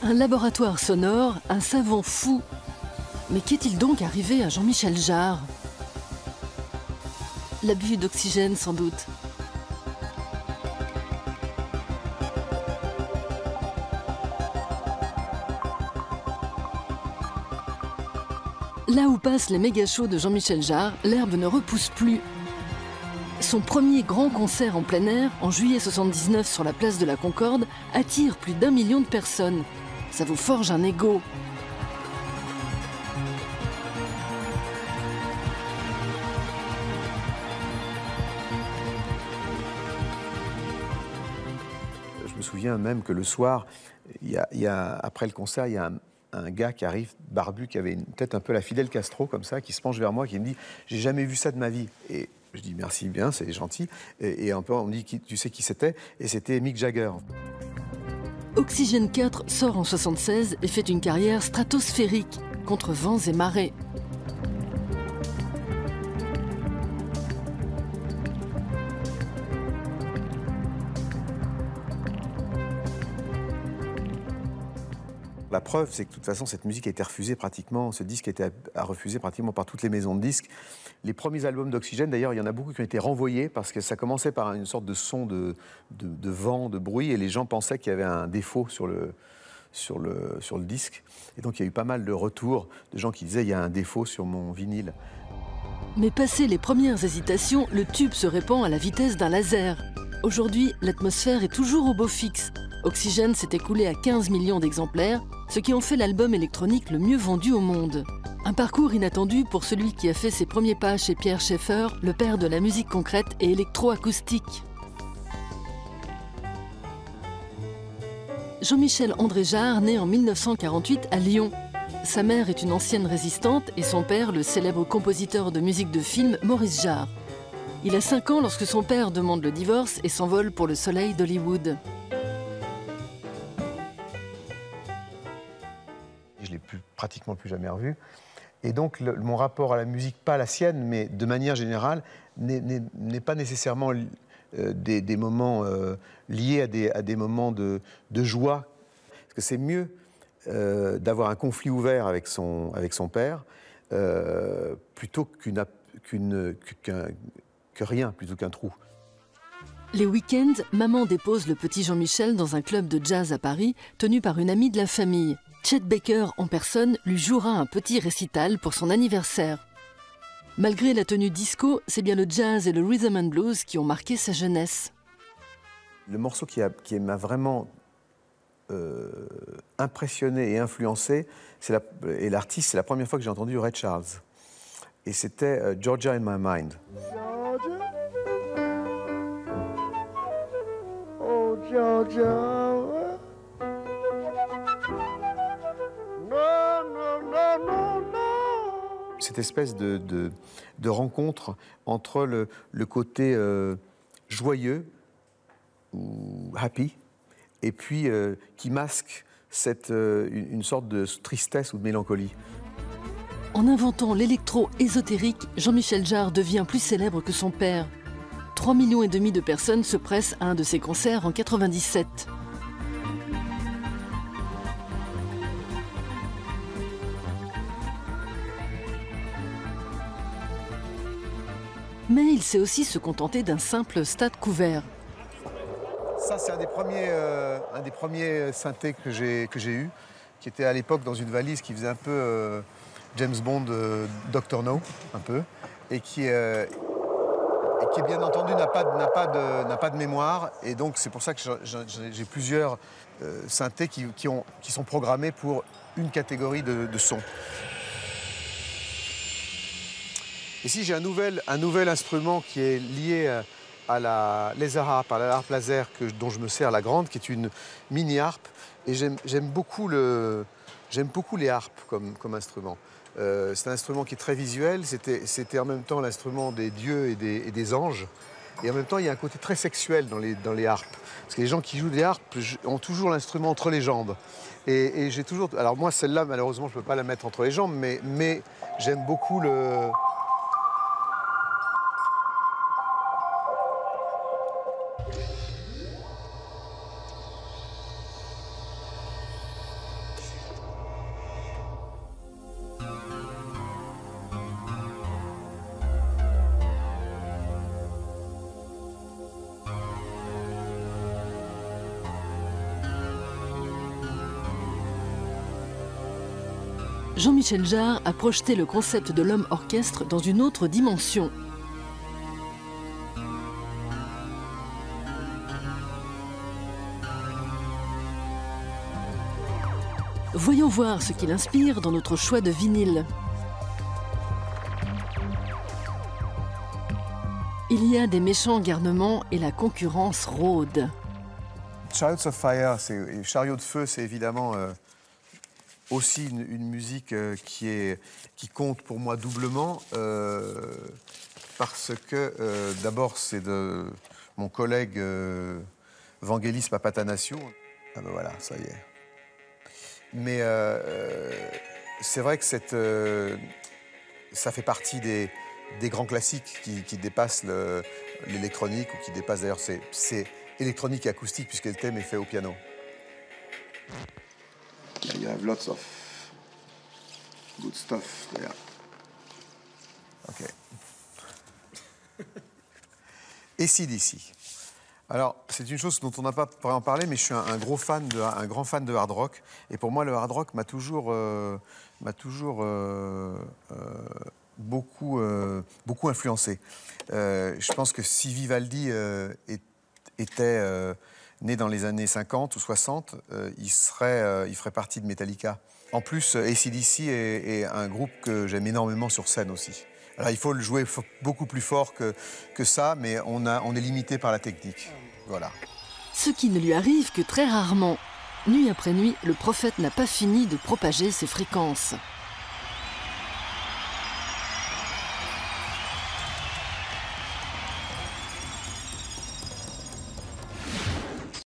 Un laboratoire sonore, un savant fou. Mais qu'est-il donc arrivé à Jean-Michel Jarre? L'abus d'oxygène, sans doute. Là où passent les méga-shows de Jean-Michel Jarre, l'herbe ne repousse plus. Son premier grand concert en plein air, en juillet 79 sur la place de la Concorde, attire plus d'1 million de personnes. Ça vous forge un ego. Je me souviens même que le soir, après le concert, il y a un gars qui arrive, barbu, qui avait une tête un peu la Fidel Castro, comme ça, qui se penche vers moi, qui me dit « J'ai jamais vu ça de ma vie ». Et je dis « Merci bien, c'est gentil ». Et un peu, on me dit « Tu sais qui c'était ?» Et c'était Mick Jagger. Oxygène 4 sort en 76 et fait une carrière stratosphérique, contre vents et marées. La preuve, c'est que de toute façon, cette musique a été refusée pratiquement, ce disque a été refusé pratiquement par toutes les maisons de disques. Les premiers albums d'Oxygène, d'ailleurs, il y en a beaucoup qui ont été renvoyés parce que ça commençait par une sorte de son de vent, de bruit, et les gens pensaient qu'il y avait un défaut sur le disque. Et donc, il y a eu pas mal de retours de gens qui disaient « il y a un défaut sur mon vinyle ». Mais passé les premières hésitations, le tube se répand à la vitesse d'un laser. Aujourd'hui, l'atmosphère est toujours au beau fixe. Oxygène s'est écoulé à 15 millions d'exemplaires, ce qui en fait l'album électronique le mieux vendu au monde. Un parcours inattendu pour celui qui a fait ses premiers pas chez Pierre Schaeffer, le père de la musique concrète et électroacoustique. Jean-Michel André Jarre naît en 1948 à Lyon. Sa mère est une ancienne résistante et son père, le célèbre compositeur de musique de film Maurice Jarre. Il a 5 ans lorsque son père demande le divorce et s'envole pour le soleil d'Hollywood. Je ne l'ai pratiquement plus jamais revu. Et donc, mon rapport à la musique, pas la sienne, mais de manière générale, n'est pas nécessairement des moments liés à des moments de joie. Parce que c'est mieux d'avoir un conflit ouvert avec son père plutôt que rien, plutôt qu'un trou. Les week-ends, maman dépose le petit Jean-Michel dans un club de jazz à Paris, tenu par une amie de la famille. Chet Baker, en personne, lui jouera un petit récital pour son anniversaire. Malgré la tenue disco, c'est bien le jazz et le rhythm and blues qui ont marqué sa jeunesse. Le morceau qui m'a vraiment impressionné et influencé, et l'artiste, c'est la première fois que j'ai entendu Ray Charles. Et c'était Georgia in My Mind. Georgia, oh Georgia, no, no, no, no, no. Cette espèce de rencontre entre le côté joyeux, ou happy, et puis qui masque une sorte de tristesse ou de mélancolie. En inventant l'électro-ésotérique, Jean-Michel Jarre devient plus célèbre que son père. 3,5 millions de personnes se pressent à un de ses concerts en 97. Mais il sait aussi se contenter d'un simple stade couvert. Ça, c'est un des premiers synthés que j'ai eu, qui était à l'époque dans une valise qui faisait un peu James Bond, Dr No, un peu, et qui bien entendu n'a pas de mémoire. Et donc c'est pour ça que j'ai plusieurs synthés qui sont programmés pour une catégorie de son. Ici, j'ai un nouvel instrument qui est lié à la laser harp, à la harpe laser dont je me sers, la grande, qui est une mini harpe. Et j'aime beaucoup les harpes comme instrument. C'est un instrument qui est très visuel. C'était en même temps l'instrument des dieux et des anges. Et en même temps, il y a un côté très sexuel dans les harpes. Parce que les gens qui jouent des harpes ont toujours l'instrument entre les jambes. Et j'ai toujours... Alors moi, celle-là, malheureusement, je ne peux pas la mettre entre les jambes, mais j'aime beaucoup le... Jean-Michel Jarre a projeté le concept de l'homme orchestre dans une autre dimension. Voyons voir ce qui l'inspire dans notre choix de vinyle. Il y a des méchants garnements et la concurrence rôde. Chariots of Fire, Chariot de feu, c'est évidemment aussi une musique qui compte pour moi doublement parce que d'abord c'est de mon collègue Vangelis Papathanassiou. Ah ben voilà, ça y est. Mais c'est vrai que ça fait partie des grands classiques qui dépassent l'électronique ou qui dépassent d'ailleurs, c'est électronique et acoustique puisque le thème est fait au piano. Yeah, you have lots of good stuff there. Ok. AC/DC. Alors, c'est une chose dont on n'a pas vraiment parlé, mais je suis un grand fan de hard rock. Et pour moi, le hard rock m'a toujours beaucoup influencé. Je pense que si Vivaldi était né dans les années 50 ou 60, il ferait partie de Metallica. En plus, AC/DC est un groupe que j'aime énormément sur scène aussi. Alors, il faut le jouer beaucoup plus fort que ça, mais on est limité par la technique. Voilà. Ce qui ne lui arrive que très rarement. Nuit après nuit, le prophète n'a pas fini de propager ses fréquences.